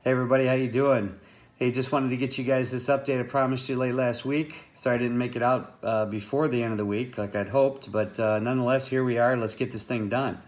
Hey everybody, how you doing? Hey, just wanted to get you guys this update I promised you late last week. Sorry I didn't make it out before the end of the week like I'd hoped, but nonetheless, here we are. Let's get this thing done.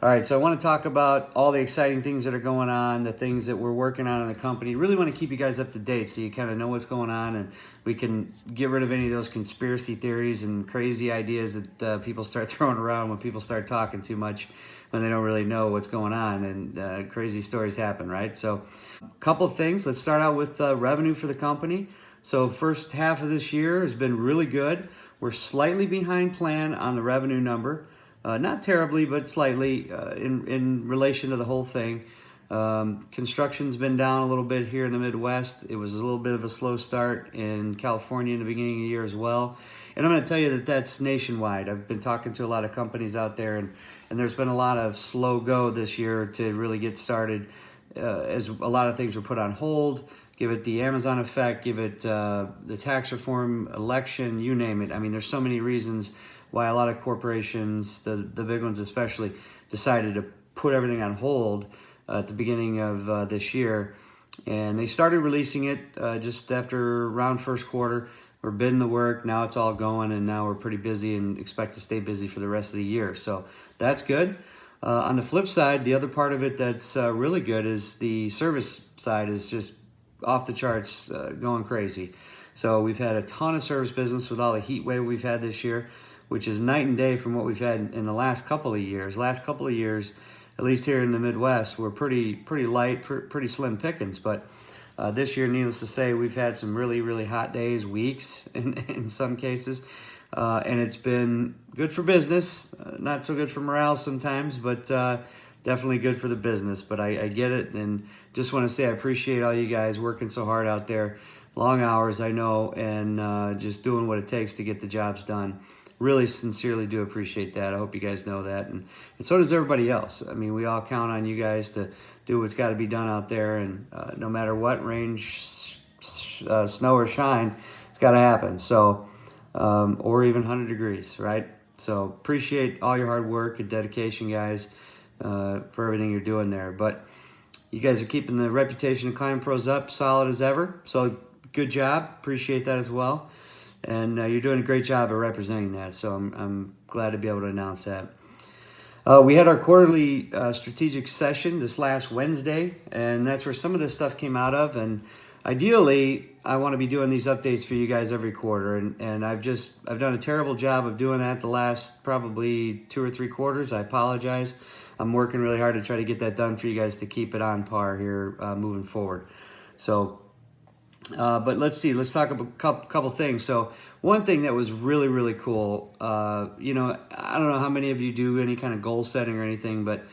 All right, so I want to talk about all the exciting things that are going on, the things that we're working on in the company. Really want to keep you guys up to date so you kind of know what's going on and we can get rid of any of those conspiracy theories and crazy ideas that people start throwing around when people start talking too much when they don't really know what's going on, and crazy stories happen, right? So a couple of things. Let's start out with revenue for the company. So first half of this year has been really good. We're slightly behind plan on the revenue number. Not terribly, but slightly in relation to the whole thing. Construction's been down a little bit here in the Midwest. It was a little bit of a slow start in California in the beginning of the year as well. And I'm going to tell you that that's nationwide. I've been talking to a lot of companies out there, and there's been a lot of slow go this year to really get started, as a lot of things were put on hold. Give it the Amazon effect, give it the tax reform, election, you name it. I mean, there's so many reasons why a lot of corporations, the big ones especially, decided to put everything on hold at the beginning of this year. And they started releasing it just after around first quarter. We're bidding the work, now it's all going, and now we're pretty busy and expect to stay busy for the rest of the year. So that's good. On the flip side, the other part of it that's really good is the service side is just off the charts, going crazy. So we've had a ton of service business with all the heat wave we've had this year, which is night and day from what we've had in the last couple of years. Last couple of years, at least here in the Midwest, we're pretty light, pretty slim pickings. But this year, needless to say, we've had some really hot days, weeks in some cases. And it's been good for business, not so good for morale sometimes, but definitely good for the business. But I get it, and just want to say I appreciate all you guys working so hard out there. Long hours, I know, and just doing what it takes to get the jobs done. Really sincerely do appreciate that. I hope you guys know that, and so does everybody else. I mean, we all count on you guys to do what's got to be done out there, and no matter what, rain, snow or shine, it's got to happen. So, or even 100 degrees, right? So appreciate all your hard work and dedication, guys, for everything you're doing there. But you guys are keeping the reputation of Climbing Pros up, solid as ever. So good job. Appreciate that as well. And you're doing a great job of representing that, so I'm glad to be able to announce that. We had our quarterly strategic session this last Wednesday, and that's where some of this stuff came out of. And ideally, I want to be doing these updates for you guys every quarter, and I've done a terrible job of doing that the last probably 2 or 3 quarters. I apologize. I'm working really hard to try to get that done for you guys to keep it on par here moving forward. So. But let's see. Let's talk about a couple things. So one thing that was really cool, I don't know how many of you do any kind of goal setting or anything, but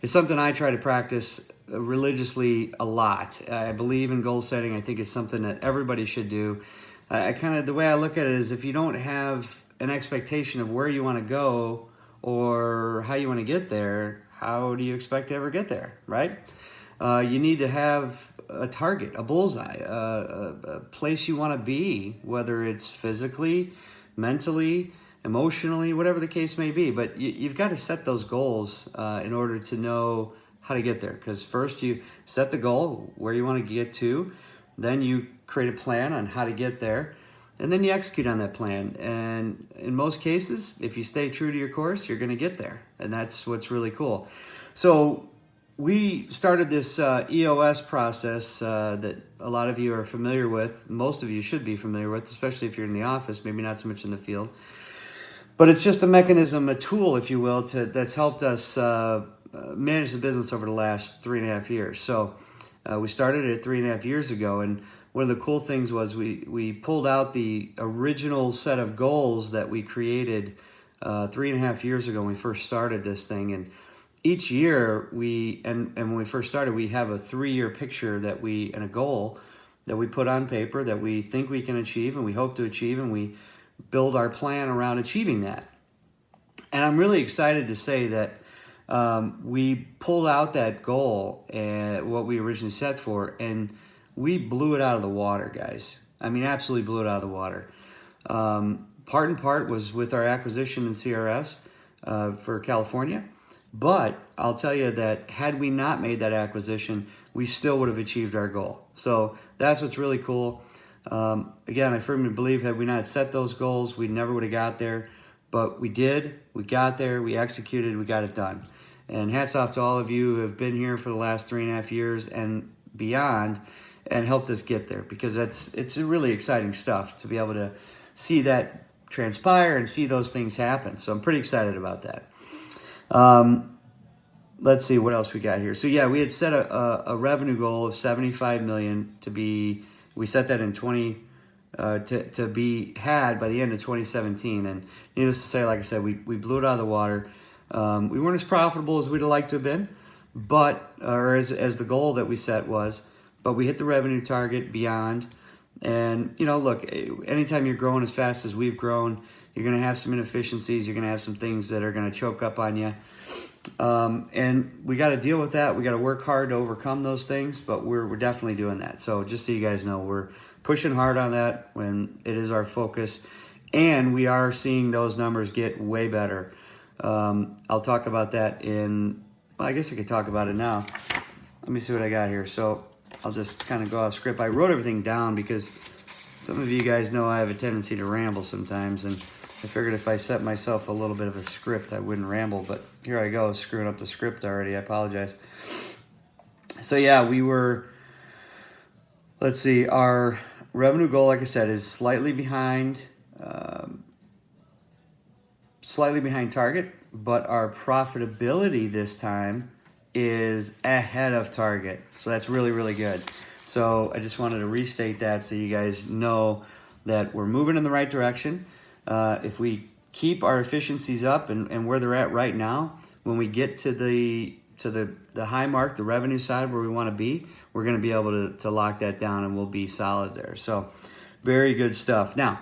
it's something I try to practice religiously a lot. I believe in goal setting. I think it's something that everybody should do. The way I look at it is, if you don't have an expectation of where you want to go or how you want to get there, how do you expect to ever get there, right? You need to have a target, a bullseye, a place you want to be, whether it's physically, mentally, emotionally, whatever the case may be. But you've got to set those goals in order to know how to get there. Because first you set the goal, where you want to get to, then you create a plan on how to get there, and then you execute on that plan. And in most cases, if you stay true to your course, you're going to get there. And that's what's really cool. So we started this EOS process that a lot of you are familiar with. Most of you should be familiar with, especially if you're in the office, maybe not so much in the field. But it's just a mechanism, a tool, if you will, that's helped us manage the business over the last 3.5 years. So we started it 3.5 years ago, and one of the cool things was we pulled out the original set of goals that we created 3.5 years ago when we first started this thing. And each year and when we first started, we have a 3-year picture and a goal that we put on paper that we think we can achieve and we hope to achieve, and we build our plan around achieving that. And I'm really excited to say that we pulled out that goal and what we originally set for, and we blew it out of the water, guys. I mean, absolutely blew it out of the water. Part and part was with our acquisition in CRS for California. But I'll tell you that had we not made that acquisition, we still would have achieved our goal. So that's what's really cool. Again, I firmly believe had we not set those goals, we never would have got there. But we did. We got there. We executed. We got it done. And hats off to all of you who have been here for the last 3.5 years and beyond and helped us get there, because it's really exciting stuff to be able to see that transpire and see those things happen. So I'm pretty excited about that. Let's see what else we got here. So yeah, we had set a revenue goal of 75 million to be. We set that in to be had by the end of 2017, and needless to say, like I said, we blew it out of the water. We weren't as profitable as we'd have liked to have been, but or as the goal that we set was, but we hit the revenue target beyond. And look, anytime you're growing as fast as we've grown, you're going to have some inefficiencies. You're going to have some things that are going to choke up on you. And we got to deal with that. We got to work hard to overcome those things, but we're definitely doing that. So just so you guys know, we're pushing hard on that when it is our focus, and we are seeing those numbers get way better. I'll talk about that I guess I could talk about it now. Let me see what I got here. So I'll just kind of go off script. I wrote everything down because some of you guys know I have a tendency to ramble sometimes, and I figured if I set myself a little bit of a script, I wouldn't ramble, but here I go, screwing up the script already. I apologize. So yeah, let's see, our revenue goal, like I said, is slightly behind target, but our profitability this time is ahead of target. So that's really, really good. So I just wanted to restate that so you guys know that we're moving in the right direction. If we keep our efficiencies up and where they're at right now, when we get to the high mark, the revenue side where we want to be, we're going to be able to lock that down, and we'll be solid there. So very good stuff. Now,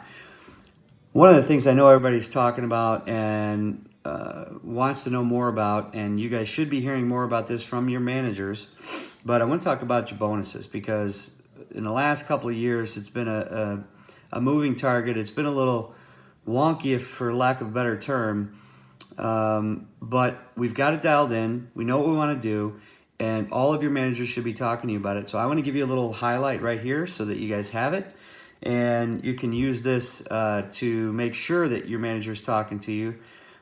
one of the things I know everybody's talking about and wants to know more about, and you guys should be hearing more about this from your managers, but I want to talk about your bonuses, because in the last couple of years, it's been a moving target. It's been a little wonky, for lack of a better term, but we've got it dialed in. We know what we want to do, and all of your managers should be talking to you about it. So I want to give you a little highlight right here so that you guys have it, and you can use this to make sure that your manager's talking to you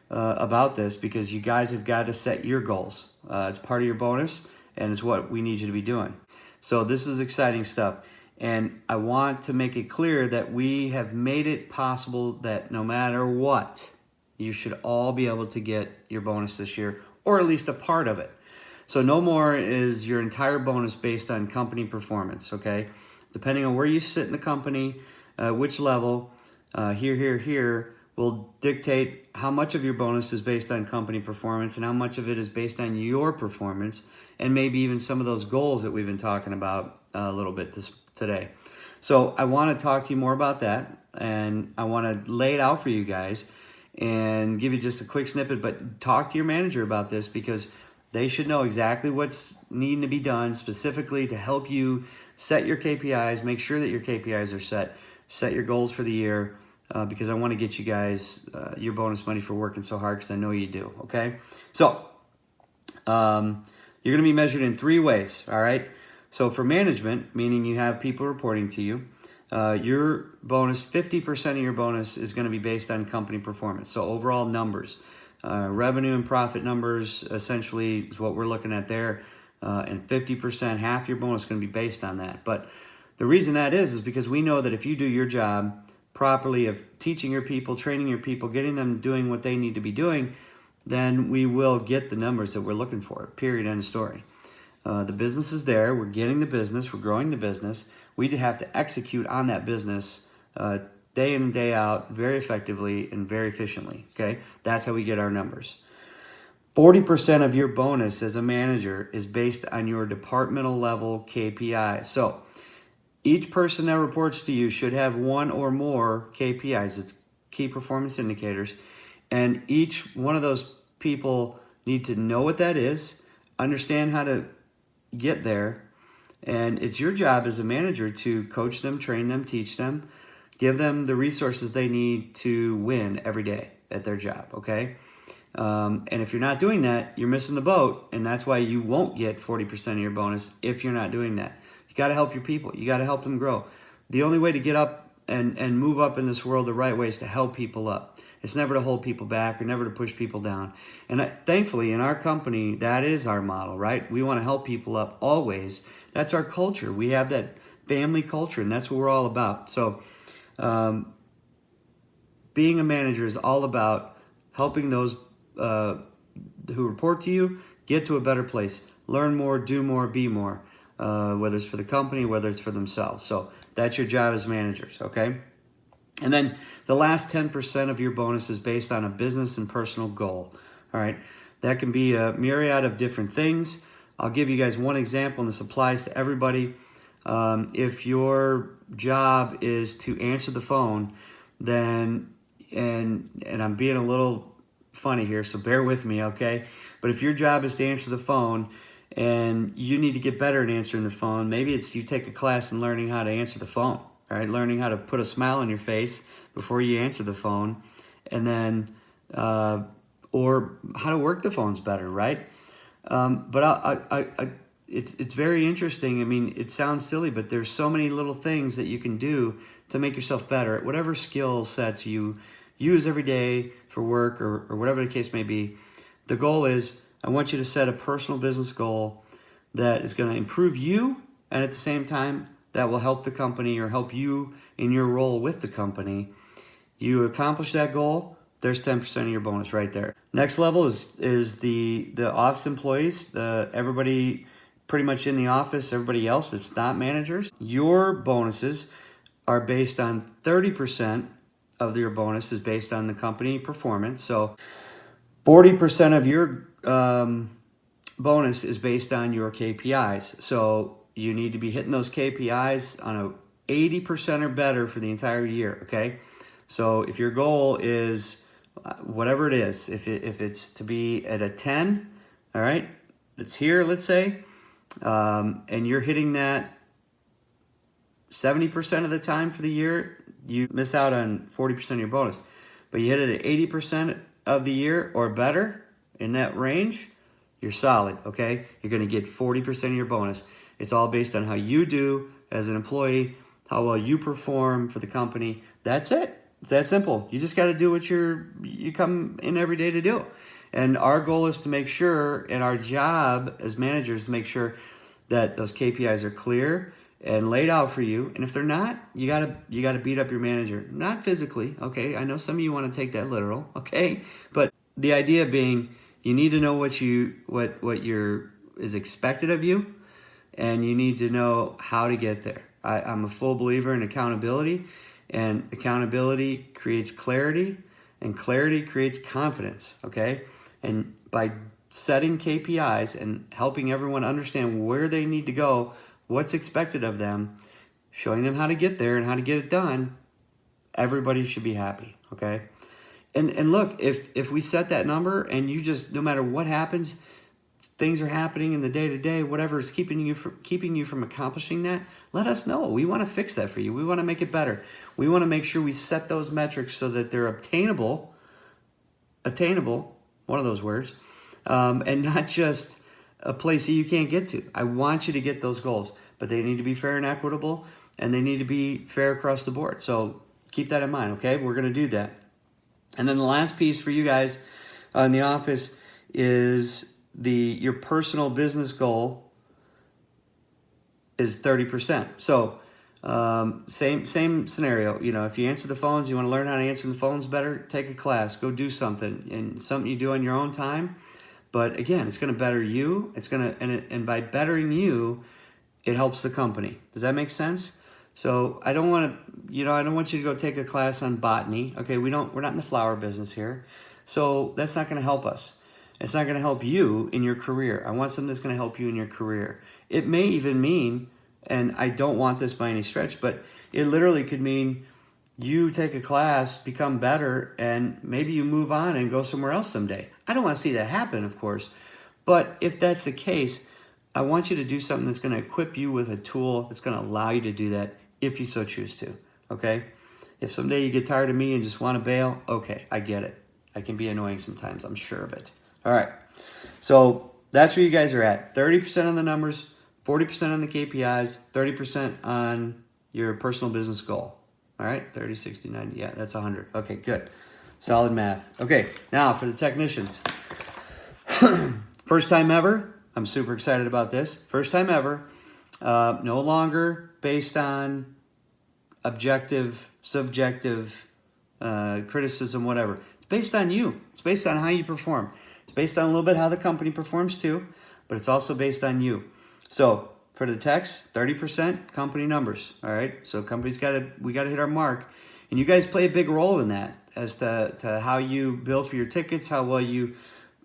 about this, because you guys have got to set your goals. It's part of your bonus, and it's what we need you to be doing. So this is exciting stuff. And I want to make it clear that we have made it possible that no matter what, you should all be able to get your bonus this year, or at least a part of it. So no more is your entire bonus based on company performance, okay? Depending on where you sit in the company, which level, here will dictate how much of your bonus is based on company performance and how much of it is based on your performance, and maybe even some of those goals that we've been talking about a little bit today. So I want to talk to you more about that, and I want to lay it out for you guys and give you just a quick snippet, but talk to your manager about this, because they should know exactly what's needing to be done specifically to help you set your KPIs, make sure that your KPIs are set your goals for the year, because I want to get you guys your bonus money for working so hard, because I know you do, okay? So you're going to be measured in 3 ways, all right? So for management, meaning you have people reporting to you, your bonus, 50% of your bonus is going to be based on company performance. So overall numbers, revenue and profit numbers essentially is what we're looking at there. And 50%, half your bonus is going to be based on that. But the reason that is because we know that if you do your job properly of teaching your people, training your people, getting them doing what they need to be doing, then we will get the numbers that we're looking for, period, end of story. The business is there. We're getting the business. We're growing the business. We have to execute on that business day in and day out very effectively and very efficiently, okay? That's how we get our numbers. 40% of your bonus as a manager is based on your departmental level KPI. So each person that reports to you should have one or more KPIs. It's key performance indicators. And each one of those people need to know what that is, understand how to get there, and it's your job as a manager to coach them, train them, teach them, give them the resources they need to win every day at their job, okay? And if you're not doing that, you're missing the boat, and that's why you won't get 40% of your bonus if you're not doing that. You got to help your people. You got to help them grow. The only way to get up and move up in this world the right way is to help people up. It's never to hold people back or never to push people down. And thankfully, in our company, that is our model, right? We want to help people up always. That's our culture. We have that family culture, and that's what we're all about. So being a manager is all about helping those who report to you get to a better place, learn more, do more, be more, whether it's for the company, whether it's for themselves. So that's your job as managers, okay? And then the last 10% of your bonus is based on a business and personal goal, all right? That can be a myriad of different things. I'll give you guys one example, and this applies to everybody. If your job is to answer the phone, then, and I'm being a little funny here, so bear with me, okay? But if your job is to answer the phone and you need to get better at answering the phone, maybe it's you take a class in learning how to answer the phone, all right? Learning how to put a smile on your face before you answer the phone, and then, or how to work the phones better, right? But it's very interesting. I mean, it sounds silly, but there's so many little things that you can do to make yourself better at whatever skill sets you use every day for work or whatever the case may be. The goal is, I want you to set a personal business goal that is going to improve you, and at the same time, that will help the company or help you in your role with the company. You accomplish that goal, there's 10% of your bonus right there. Next level is the office employees, everybody pretty much in the office, everybody else that's not managers. Your bonuses are based on 30% of your bonus is based on the company performance. So 40% of your bonus is based on your KPIs. So you need to be hitting those KPIs on a 80% or better for the entire year, okay? So if your goal is whatever it is, if it's to be at a 10, all right, it's here, let's say, and you're hitting that 70% of the time for the year, you miss out on 40% of your bonus. But you hit it at 80% of the year or better in that range, you're solid, okay? You're going to get 40% of your bonus. It's all based on how you do as an employee, how well you perform for the company. That's it. It's that simple. You just got to do what you come in every day to do. And our goal is to make sure, and our job as managers, to make sure that those KPIs are clear and laid out for you. And if they're not, you gotta beat up your manager. Not physically, okay? I know some of you want to take that literal, okay? But the idea being, you need to know what is expected of you, and you need to know how to get there. I'm a full believer in accountability, and accountability creates clarity, and clarity creates confidence, okay? And by setting KPIs and helping everyone understand where they need to go, what's expected of them, showing them how to get there and how to get it done, everybody should be happy, okay? And look, if we set that number and you just, no matter what happens, things are happening in the day-to-day, whatever is keeping you from accomplishing that, let us know. We want to fix that for you. We want to make it better. We want to make sure we set those metrics so that they're attainable, one of those words, and not just a place that you can't get to. I want you to get those goals, but they need to be fair and equitable, and they need to be fair across the board. So keep that in mind, okay? We're going to do that. And then the last piece for you guys in the office is your personal business goal is 30%. So same scenario. You know, if you answer the phones, you want to learn how to answer the phones better, take a class, go do something, and something you do on your own time. But again, it's going to better you. It's going to, and by bettering you, it helps the company. Does that make sense? So I don't want you to go take a class on botany. Okay, we're not in the flower business here. So that's not going to help us. It's not going to help you in your career. I want something that's going to help you in your career. It may even mean, and I don't want this by any stretch, but it literally could mean you take a class, become better, and maybe you move on and go somewhere else someday. I don't want to see that happen, of course. But if that's the case, I want you to do something that's going to equip you with a tool that's going to allow you to do that if you so choose to, okay? If someday you get tired of me and just want to bail, okay, I get it. I can be annoying sometimes. I'm sure of it. All right. So that's where you guys are at. 30% on the numbers, 40% on the KPIs, 30% on your personal business goal. All right. 30, 60, 90. Yeah, that's 100. Okay, good. Solid math. Okay, now for the technicians. First time ever. I'm super excited about this. First time ever. No longer based on objective, subjective criticism, whatever. It's based on you. It's based on how you perform. It's based on a little bit how the company performs too, but it's also based on you. So for the techs, 30% company numbers. All right. So we got to hit our mark, and you guys play a big role in that as to how you bill for your tickets, how well you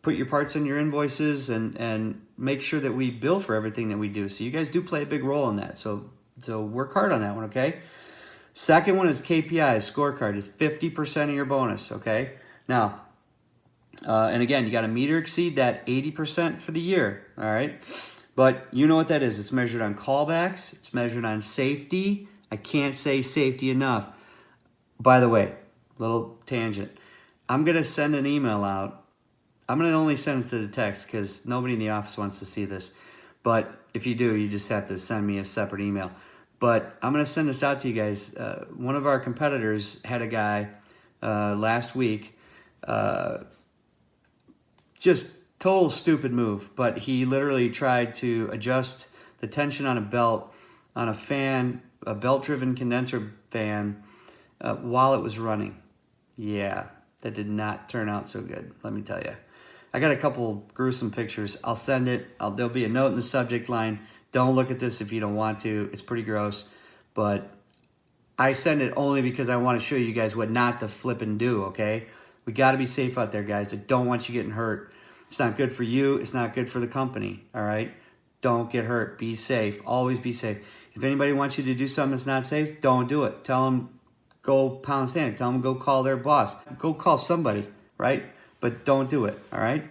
put your parts on your invoices, and make sure that we bill for everything that we do. So you guys do play a big role in that. So work hard on that one, okay? Second one is KPIs, scorecard. It's 50% of your bonus, okay? Now, and again, you got to meet or exceed that 80% for the year, all right? But you know what that is. It's measured on callbacks. It's measured on safety. I can't say safety enough. By the way, little tangent. I'm going to send an email out. I'm going to only send it to the text because nobody in the office wants to see this. But if you do, you just have to send me a separate email. But I'm going to send this out to you guys. One of our competitors had a guy last week, just total stupid move, but he literally tried to adjust the tension on a belt on a fan, a belt-driven condenser fan, while it was running. Yeah, that did not turn out so good, let me tell you. I got a couple gruesome pictures. I'll send it. There'll be a note in the subject line. Don't look at this if you don't want to. It's pretty gross. But I send it only because I want to show you guys what not to flip and do, okay? We got to be safe out there, guys. I don't want you getting hurt. It's not good for you. It's not good for the company, all right? Don't get hurt. Be safe. Always be safe. If anybody wants you to do something that's not safe, don't do it. Tell them go pound sand. Tell them go call their boss. Go call somebody, right? But don't do it, all right?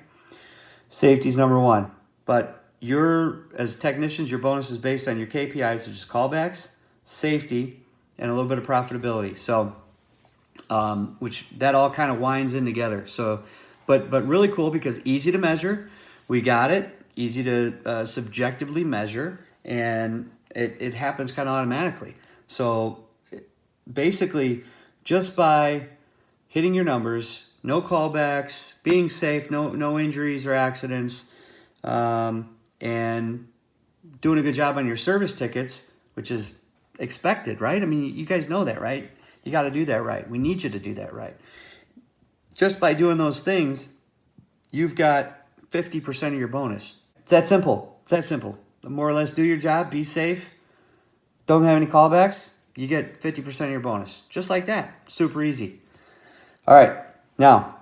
Safety's number one. But as technicians, your bonus is based on your KPIs, which is callbacks, safety, and a little bit of profitability. So, which that all kind of winds in together. So, but really cool because easy to measure. We got it. Easy to subjectively measure, and it happens kind of automatically. So, basically, just by hitting your numbers, no callbacks, being safe, no injuries or accidents, and doing a good job on your service tickets, which is expected, right? I mean, you guys know that, right? You got to do that right. We need you to do that right. Just by doing those things, you've got 50% of your bonus. It's that simple. It's that simple. More or less do your job, be safe, don't have any callbacks, you get 50% of your bonus. Just like that. Super easy. All right. Now,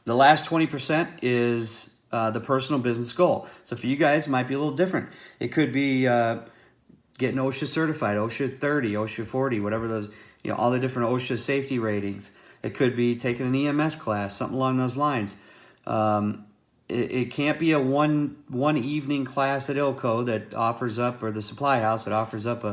the last 20% is the personal business goal. So for you guys, it might be a little different. It could be getting OSHA certified, OSHA 30, OSHA 40, whatever those, all the different OSHA safety ratings. It could be taking an EMS class, something along those lines. It can't be a one evening class at ILCO that offers up, or the supply house that offers up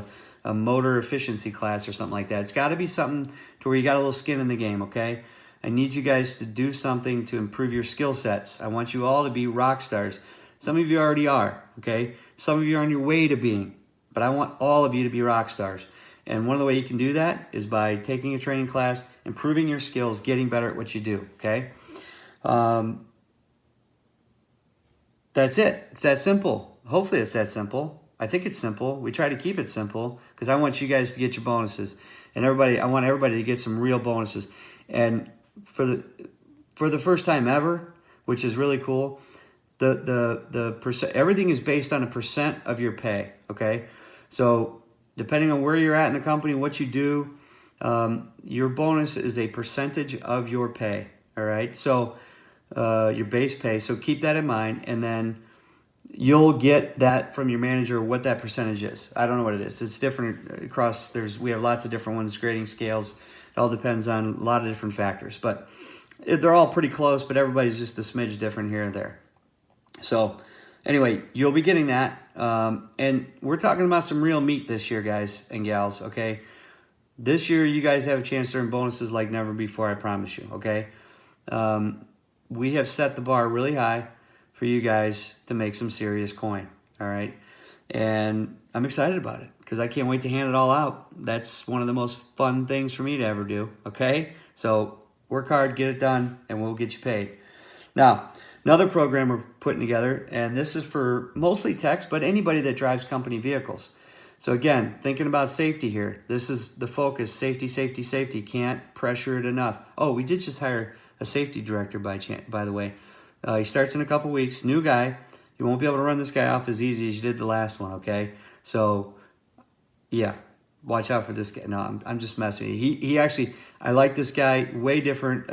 a motor efficiency class or something like that. It's got to be something to where you got a little skin in the game, okay? I need you guys to do something to improve your skill sets. I want you all to be rock stars. Some of you already are, okay? Some of you are on your way to being, but I want all of you to be rock stars. And one of the ways you can do that is by taking a training class, improving your skills, getting better at what you do, okay? That's it. It's that simple. Hopefully it's that simple. I think it's simple. We try to keep it simple because I want you guys to get your bonuses. And I want everybody to get some real bonuses. And for the first time ever, which is really cool, the percent, everything is based on a percent of your pay, okay? So depending on where you're at in the company, what you do, your bonus is a percentage of your pay, all right? So your base pay, so keep that in mind, and then you'll get that from your manager what that percentage is. I don't know what it is. It's different across, we have lots of different ones, grading scales. It all depends on a lot of different factors, but they're all pretty close, but everybody's just a smidge different here and there. So anyway, you'll be getting that. And we're talking about some real meat this year, guys and gals, okay? This year, you guys have a chance to earn bonuses like never before, I promise you, okay? We have set the bar really high for you guys to make some serious coin, all right? And I'm excited about it because I can't wait to hand it all out. That's one of the most fun things for me to ever do, okay? So work hard, get it done, and we'll get you paid. Now, another program we're putting together, and this is for mostly techs, but anybody that drives company vehicles. So again, thinking about safety here. This is the focus, safety, safety, safety. Can't pressure it enough. Oh, we did just hire a safety director by the way. He starts in a couple weeks, new guy. You won't be able to run this guy off as easy as you did the last one, okay? So, yeah, watch out for this guy. No, I'm just messing with you. He actually, I like this guy, way different.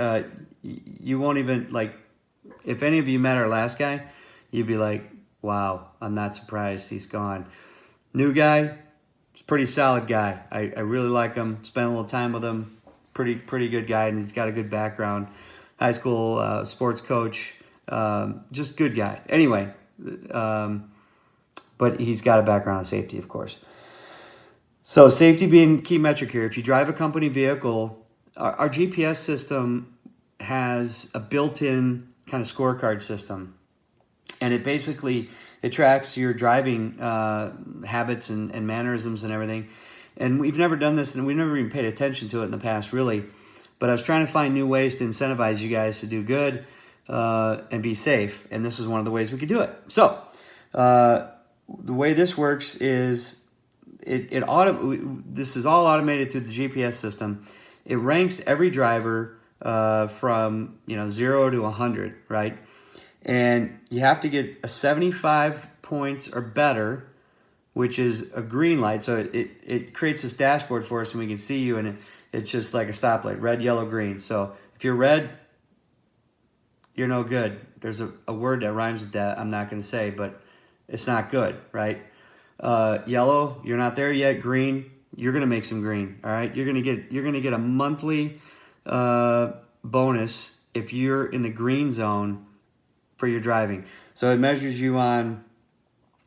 You won't even, like, if any of you met our last guy, you'd be like, wow, I'm not surprised he's gone. New guy, he's a pretty solid guy. I really like him, spent a little time with him. Pretty good guy, and he's got a good background. High school sports coach, just good guy. Anyway, but he's got a background in safety, of course. So safety being key metric here. If you drive a company vehicle, our GPS system has a built-in kind of scorecard system. And it basically, it tracks your driving habits and mannerisms and everything. And we've never done this, and we've never even paid attention to it in the past, really. But I was trying to find new ways to incentivize you guys to do good and be safe. And this is one of the ways we could do it. So the way this works is this is all automated through the GPS system. It ranks every driver from 0 to 100, right? And you have to get a 75 points or better, which is a green light. So it creates this dashboard for us, and we can see you, and it's just like a stoplight, red, yellow, green. So if you're red, you're no good. There's a word that rhymes with that I'm not going to say, but it's not good, right? Yellow, you're not there yet. Green, you're going to make some green, all right? You're going to get a monthly bonus if you're in the green zone for your driving. So it measures you on,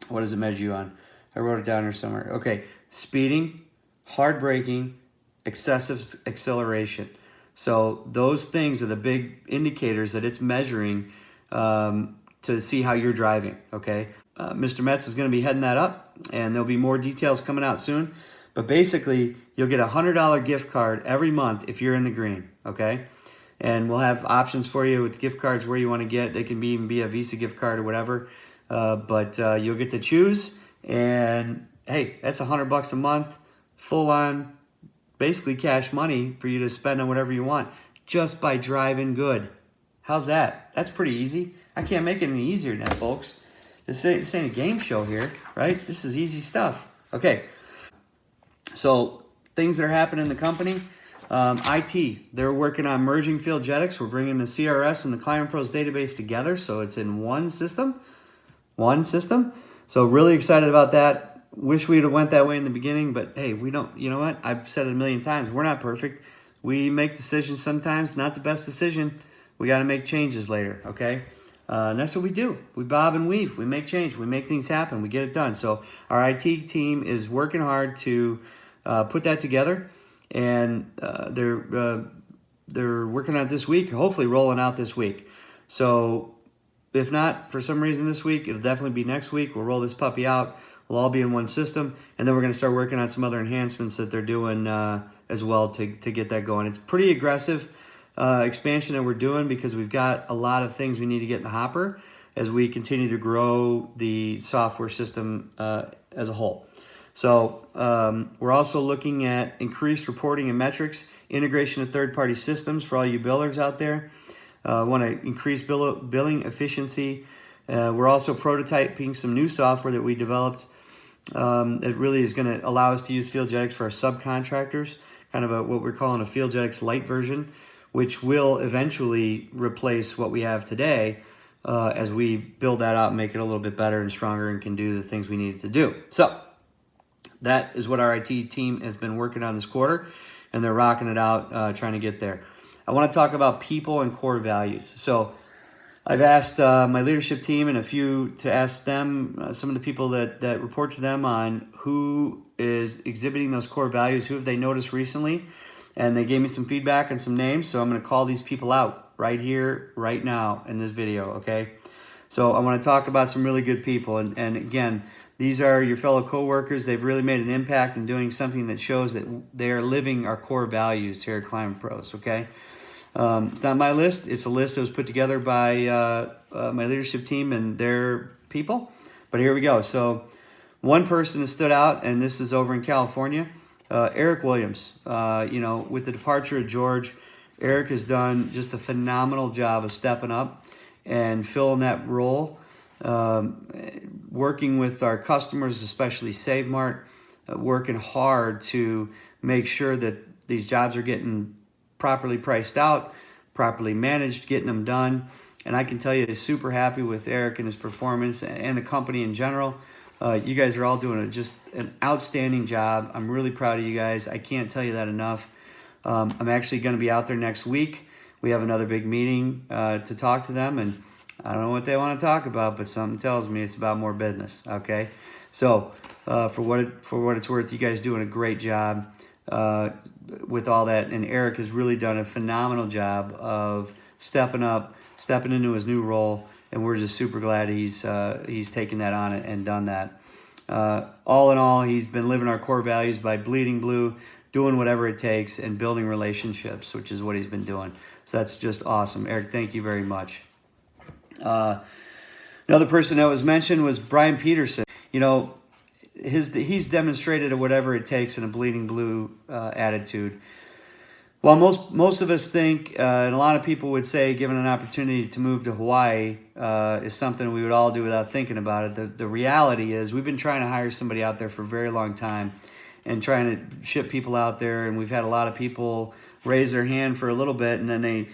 what does it measure you on? I wrote it down here somewhere. Okay, speeding, hard braking, excessive acceleration. So those things are the big indicators that it's measuring to see how you're driving, okay? Mr. Metz is going to be heading that up, and there'll be more details coming out soon. But basically, you'll get a $100 gift card every month if you're in the green, okay? And we'll have options for you with gift cards where you want to get. They can even be a Visa gift card or whatever. But you'll get to choose. And hey, that's $100 a month, full on, basically cash money for you to spend on whatever you want just by driving good. How's that? That's pretty easy. I can't make it any easier than that, folks. This ain't a game show here, right? This is easy stuff. Okay. So things that are happening in the company. IT, they're working on merging FieldJetix. We're bringing the CRS and the ClimatePros database together, so it's in one system. So really excited about that. Wish we'd have went that way in the beginning, but hey, we don't, you know what? I've said it a million times. We're not perfect. We make decisions sometimes, not the best decision. We got to make changes later, okay? And that's what we do. We bob and weave. We make change. We make things happen. We get it done. So our IT team is working hard to put that together, and they're working on it this week, hopefully rolling out this week. So if not, for some reason this week, it'll definitely be next week. We'll roll this puppy out. We'll all be in one system, and then we're going to start working on some other enhancements that they're doing as well to get that going. It's pretty aggressive expansion that we're doing because we've got a lot of things we need to get in the hopper as we continue to grow the software system as a whole. So we're also looking at increased reporting and metrics, integration of third-party systems for all you billers out there. Want to increase billing efficiency. We're also prototyping some new software that we developed. It really is going to allow us to use FieldJetix for our subcontractors, kind of what we're calling a FieldJetix Lite version, which will eventually replace what we have today as we build that out and make it a little bit better and stronger and can do the things we need it to do. So that is what our IT team has been working on this quarter, and they're rocking it out, trying to get there. I want to talk about people and core values. So I've asked my leadership team and a few to ask them, some of the people that report to them, on who is exhibiting those core values, who have they noticed recently, and they gave me some feedback and some names, so I'm going to call these people out right here, right now in this video, okay? So I want to talk about some really good people. And again, these are your fellow coworkers. They've really made an impact in doing something that shows that they are living our core values here at Climate Pros, okay? It's not my list. It's a list that was put together by my leadership team and their people. But here we go. So one person has stood out, and this is over in California. Eric Williams. With the departure of George, Eric has done just a phenomenal job of stepping up and filling that role, working with our customers, especially Save Mart, working hard to make sure that these jobs are getting properly priced out, properly managed, getting them done. And I can tell you, he's super happy with Eric and his performance and the company in general. You guys are all doing just an outstanding job. I'm really proud of you guys. I can't tell you that enough. I'm actually going to be out there next week. We have another big meeting to talk to them, and I don't know what they want to talk about, but something tells me it's about more business. Okay, so for what it's worth, you guys doing a great job with all that, and Eric has really done a phenomenal job of stepping up, stepping into his new role, and we're just super glad he's taken that on and done that. All in all, he's been living our core values by bleeding blue, doing whatever it takes, and building relationships, which is what he's been doing. So that's just awesome. Eric, thank you very much. Another person that was mentioned was Brian Peterson. He's demonstrated a whatever it takes in a bleeding blue attitude. While most of us think, and a lot of people would say, given an opportunity to move to Hawaii is something we would all do without thinking about it. The reality is we've been trying to hire somebody out there for a very long time and trying to ship people out there, and we've had a lot of people raise their hand for a little bit, and then they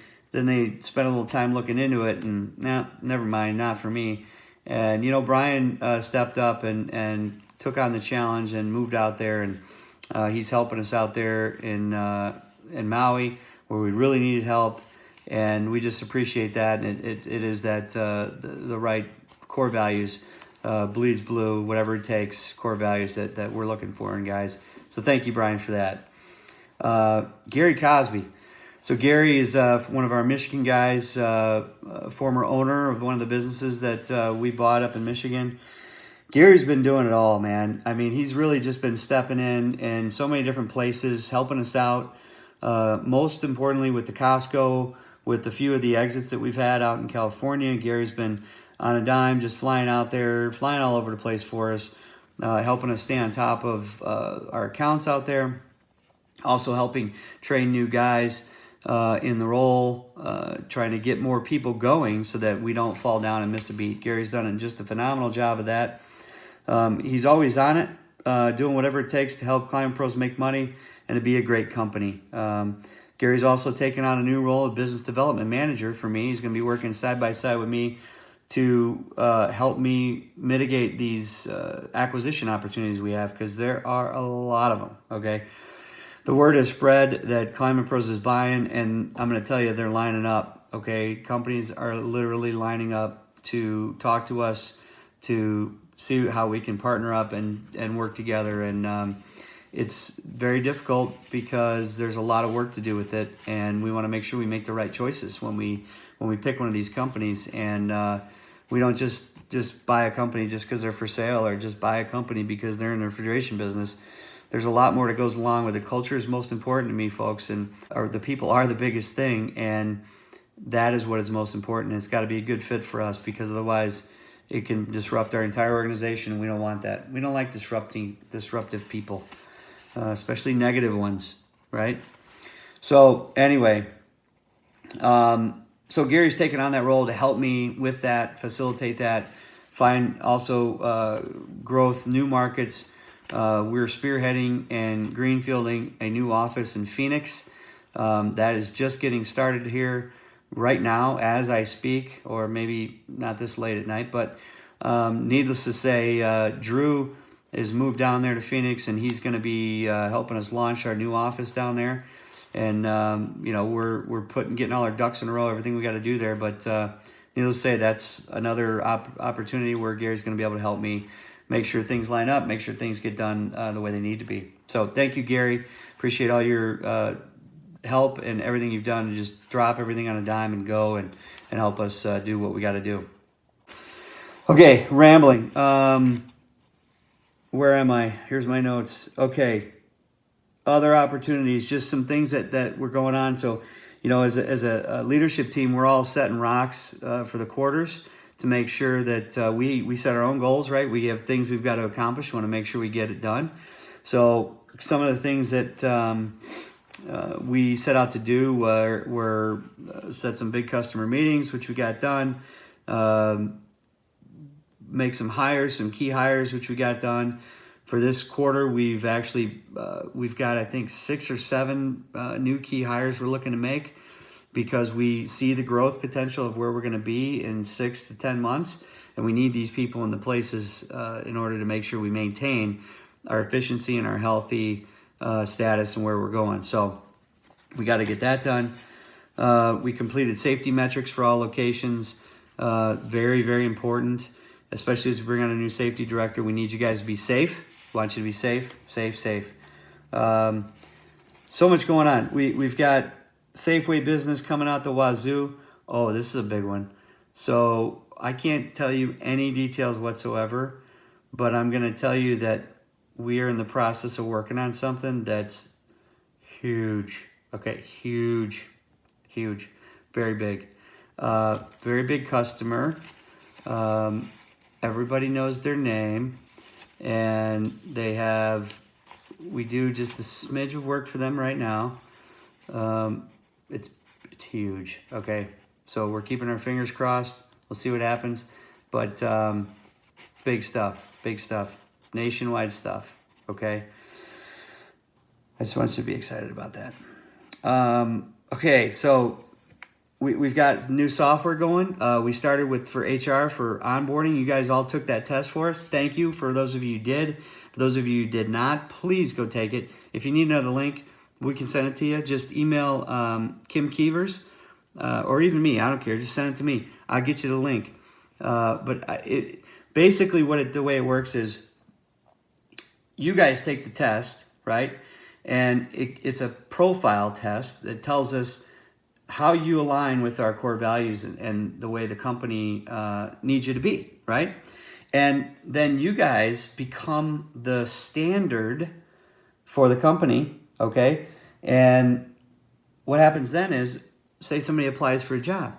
spend a little time looking into it, and never mind, not for me. And Brian stepped up and took on the challenge and moved out there, and he's helping us out there in Maui, where we really needed help, and we just appreciate that. And it is that the right core values, bleeds blue, whatever it takes, core values that we're looking for, and guys. So thank you, Brian, for that. Gary Cosby. So Gary is one of our Michigan guys, former owner of one of the businesses that we bought up in Michigan. Gary's been doing it all, man. I mean, he's really just been stepping in so many different places, helping us out. Most importantly, with the Costco, with a few of the exits that we've had out in California, Gary's been on a dime, just flying out there, flying all over the place for us, helping us stay on top of our accounts out there, also helping train new guys in the role, trying to get more people going so that we don't fall down and miss a beat. Gary's done just a phenomenal job of that. He's always on it, doing whatever it takes to help Climate Pros make money and to be a great company. Gary's also taken on a new role of business development manager for me. He's going to be working side by side with me to help me mitigate these acquisition opportunities we have, because there are a lot of them, okay? The word has spread that Climate Pros is buying, and I'm going to tell you, they're lining up, okay? Companies are literally lining up to talk to us, to see how we can partner up and work together. And it's very difficult because there's a lot of work to do with it, and we want to make sure we make the right choices when we pick one of these companies. And we don't just buy a company just because they're for sale, or just buy a company because they're in the refrigeration business. There's a lot more that goes along with it. Culture is most important to me, folks, or the people are the biggest thing, and that is what is most important. It's got to be a good fit for us, because otherwise it can disrupt our entire organization, and we don't want that. We don't like disruptive people, especially negative ones, right? So anyway, so Gary's taken on that role to help me with that, facilitate that, find also growth, new markets. We're spearheading and greenfielding a new office in Phoenix. That is just getting started here right now as I speak, or maybe not this late at night, but needless to say, Drew is moved down there to Phoenix, and he's going to be helping us launch our new office down there. And we're getting all our ducks in a row, everything we got to do there. But needless to say, that's another opportunity where Gary's going to be able to help me make sure things line up, make sure things get done the way they need to be. So thank you, Gary. Appreciate all your help and everything you've done to just drop everything on a dime and go and help us do what we got to do. Okay, rambling. Where am I? Here's my notes. Okay, other opportunities, just some things that were going on. So, as a leadership team, we're all setting rocks for the quarters to make sure that we set our own goals, right? We have things we've got to accomplish. We want to make sure we get it done. So some of the things that we set out to do were set some big customer meetings, which we got done. Make some hires, some key hires, which we got done. For this quarter, we've got, I think, 6 or 7 new key hires we're looking to make, because we see the growth potential of where we're going to be in 6 to 10 months. And we need these people in the places in order to make sure we maintain our efficiency and our healthy status and where we're going. So we got to get that done. We completed safety metrics for all locations. Very, very important, especially as we bring on a new safety director. We need you guys to be safe. We want you to be safe. So much going on. We've got Safeway business coming out the wazoo. Oh, this is a big one. So I can't tell you any details whatsoever, but I'm going to tell you that we are in the process of working on something that's huge. Okay, huge, very big. Very big customer. Everybody knows their name, and we do just a smidge of work for them right now. It's huge. Okay, so we're keeping our fingers crossed. We'll see what happens, but big stuff, nationwide stuff. Okay, I just want you to be excited about that. Okay, so we've got new software going. We started for HR for onboarding. You guys all took that test for us. Thank you for those of you who did. For those of you who did not, please go take it. If you need another link, we can send it to you. Just email Kim Keevers or even me. I don't care. Just send it to me. I'll get you the link. Basically the way it works is you guys take the test, right? And it's a profile test that tells us how you align with our core values and the way the company needs you to be, right? And then you guys become the standard for the company, okay? And what happens then is, say somebody applies for a job,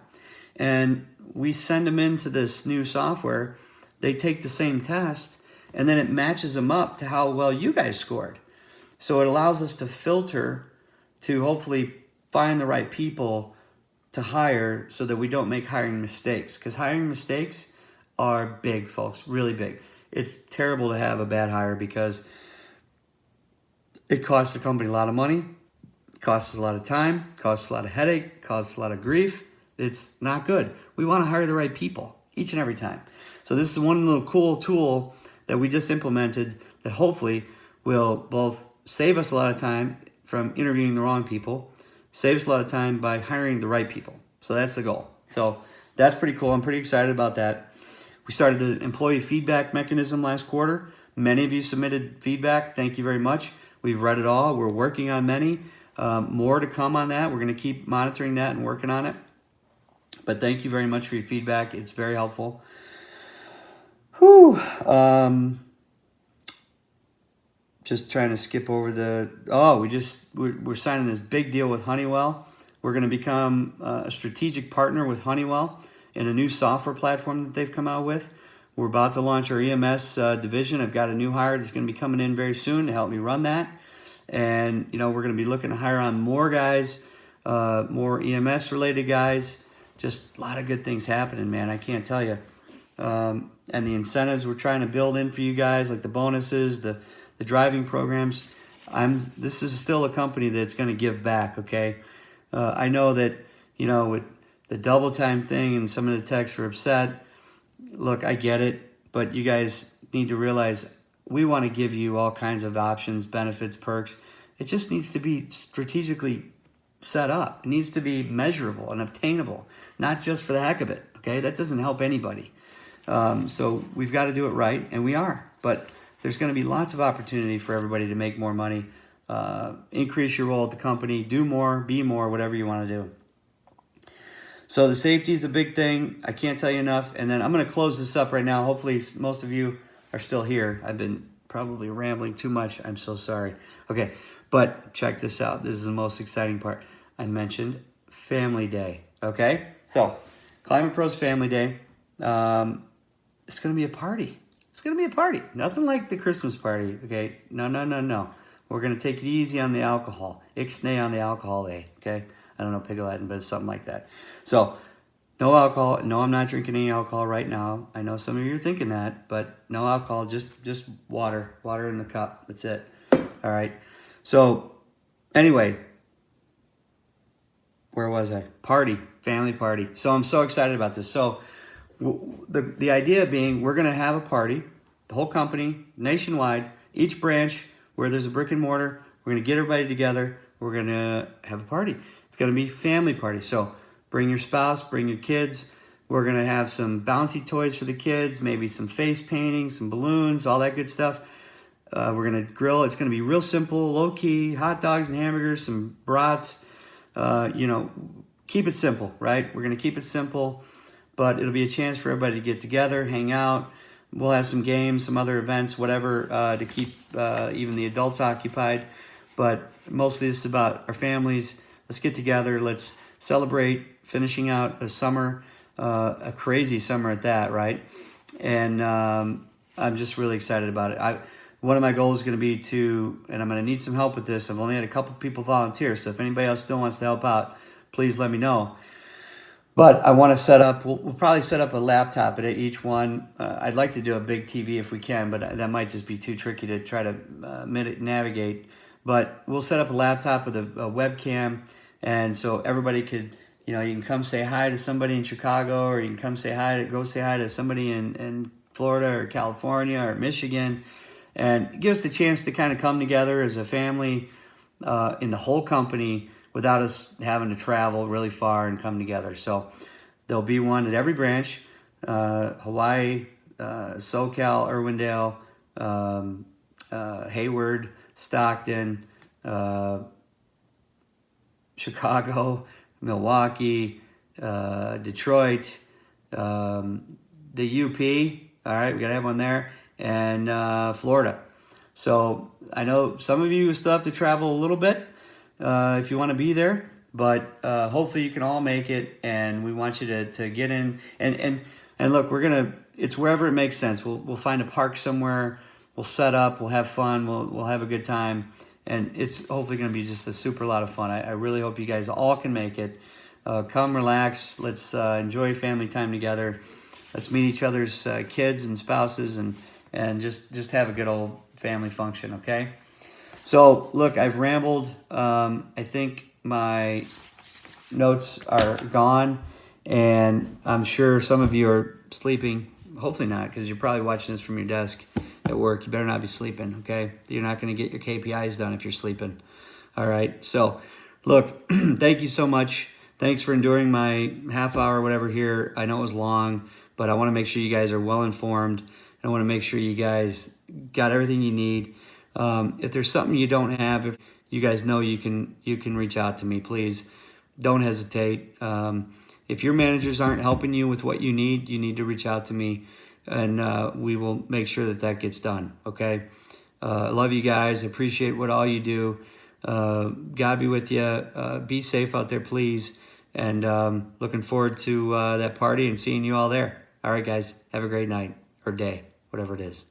and we send them into this new software. They take the same test, and then it matches them up to how well you guys scored. So it allows us to filter to hopefully find the right people to hire so that we don't make hiring mistakes. Because hiring mistakes are big, folks, really big. It's terrible to have a bad hire because it costs the company a lot of money, it costs us a lot of time, costs a lot of headache, costs a lot of grief. It's not good. We want to hire the right people each and every time. So this is one little cool tool that we just implemented that hopefully will both save us a lot of time from interviewing the wrong people, save us a lot of time by hiring the right people. So that's the goal. So that's pretty cool. I'm pretty excited about that. We started the employee feedback mechanism last quarter. Many of you submitted feedback. Thank you very much. We've read it all. We're working on many. More to come on that. We're going to keep monitoring that and working on it. But thank you very much for your feedback. It's very helpful. Whew. Just trying to skip over we're signing this big deal with Honeywell. We're going to become a strategic partner with Honeywell in a new software platform that they've come out with. We're about to launch our EMS division. I've got a new hire that's going to be coming in very soon to help me run that. And, we're going to be looking to hire on more guys, more EMS related guys. Just a lot of good things happening, man. I can't tell you. And the incentives we're trying to build in for you guys, like the bonuses, the driving programs. This is still a company that's going to give back, okay? I know that, with the double time thing and some of the techs are upset. Look, I get it, but you guys need to realize we want to give you all kinds of options, benefits, perks. It just needs to be strategically set up. It needs to be measurable and obtainable, not just for the heck of it, okay? That doesn't help anybody. So we've got to do it right, and we are. But there's going to be lots of opportunity for everybody to make more money, increase your role at the company, do more, be more, whatever you want to do. So the safety is a big thing. I can't tell you enough. And then I'm going to close this up right now. Hopefully most of you are still here. I've been probably rambling too much. I'm so sorry. Okay, but check this out. This is the most exciting part. I mentioned Family Day. Okay, so Climate Pros Family Day. It's going to be a party. It's going to be a party. Nothing like the Christmas party. Okay, no. We're going to take it easy on the alcohol. Ixnay on the alcohol day. Okay, I don't know Pig Latin, but it's something like that. So no alcohol. No, I'm not drinking any alcohol right now. I know some of you are thinking that, but no alcohol. Just water. Water in the cup. That's it. All right. So anyway, where was I? Party. Family party. So I'm so excited about this. So the idea being, we're going to have a party, the whole company, nationwide, each branch where there's a brick and mortar. We're going to get everybody together. We're going to have a party. It's going to be family party. So bring your spouse, bring your kids. We're going to have some bouncy toys for the kids, maybe some face painting, some balloons, all that good stuff. We're going to grill. It's going to be real simple, low-key, hot dogs and hamburgers, some brats. Keep it simple, right? We're going to keep it simple, but it'll be a chance for everybody to get together, hang out. We'll have some games, some other events, whatever, to keep even the adults occupied. But mostly it's about our families. Let's get together. Let's celebrate finishing out a summer, a crazy summer at that, right? And I'm just really excited about it. One of my goals is going to be and I'm going to need some help with this. I've only had a couple people volunteer, so if anybody else still wants to help out, please let me know. But I want to set up, we'll probably set up a laptop at each one. I'd like to do a big TV if we can, but that might just be too tricky to try to navigate. But we'll set up a laptop with a webcam, and so everybody could, you can come say hi to somebody in Chicago, or you can come go say hi to somebody in Florida or California or Michigan, and give us a chance to kind of come together as a family in the whole company, without us having to travel really far and come together. So there'll be one at every branch, Hawaii, SoCal, Irwindale, Hayward, Stockton, Chicago, Milwaukee, Detroit, the UP, all right, we got to have one there, and Florida. So I know some of you still have to travel a little bit, if you want to be there, but hopefully you can all make it, and we want you to get in and look, it's wherever it makes sense. We'll find a park somewhere, we'll set up, we'll have fun, we'll have a good time, and it's hopefully going to be just a super lot of fun. I really hope you guys all can make it. Come relax, let's enjoy family time together, let's meet each other's kids and spouses, and just have a good old family function, okay? So, look, I've rambled. I think my notes are gone, and I'm sure some of you are sleeping. Hopefully not, because you're probably watching this from your desk at work. You better not be sleeping, okay? You're not going to get your KPIs done if you're sleeping. All right? So, look, thank you so much. Thanks for enduring my half hour or whatever here. I know it was long, but I want to make sure you guys are well informed. I want to make sure you guys got everything you need. If there's something you don't have, if you guys know, you can reach out to me, please. Don't hesitate. If your managers aren't helping you with what you need to reach out to me, and we will make sure that gets done, okay? I love you guys. I appreciate what all you do. God be with you. Be safe out there, please. And looking forward to that party and seeing you all there. All right, guys. Have a great night or day, whatever it is.